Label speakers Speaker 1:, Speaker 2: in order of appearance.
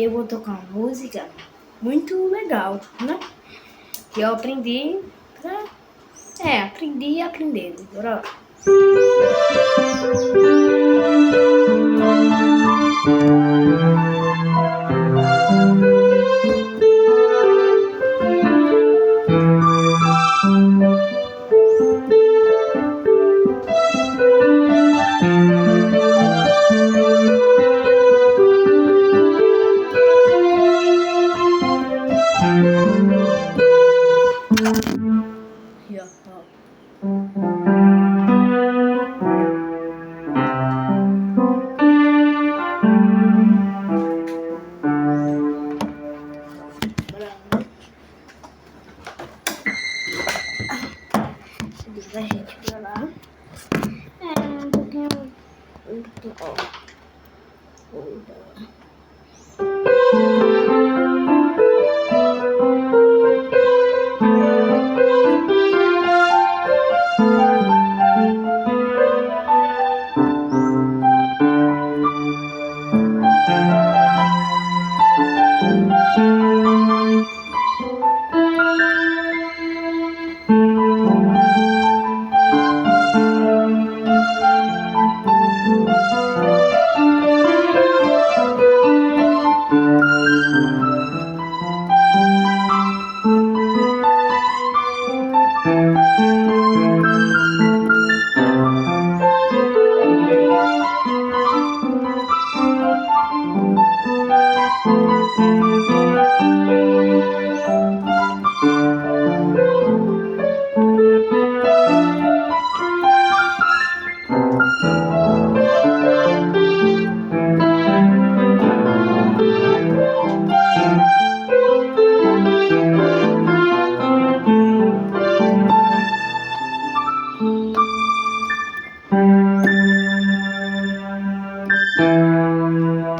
Speaker 1: eu vou tocar uma música muito legal, né? Que eu aprendi pra... aprendi aprendendo. Bora lá. Aqui, ó. Subir a gente pra lá. Um pouquinho. Ó.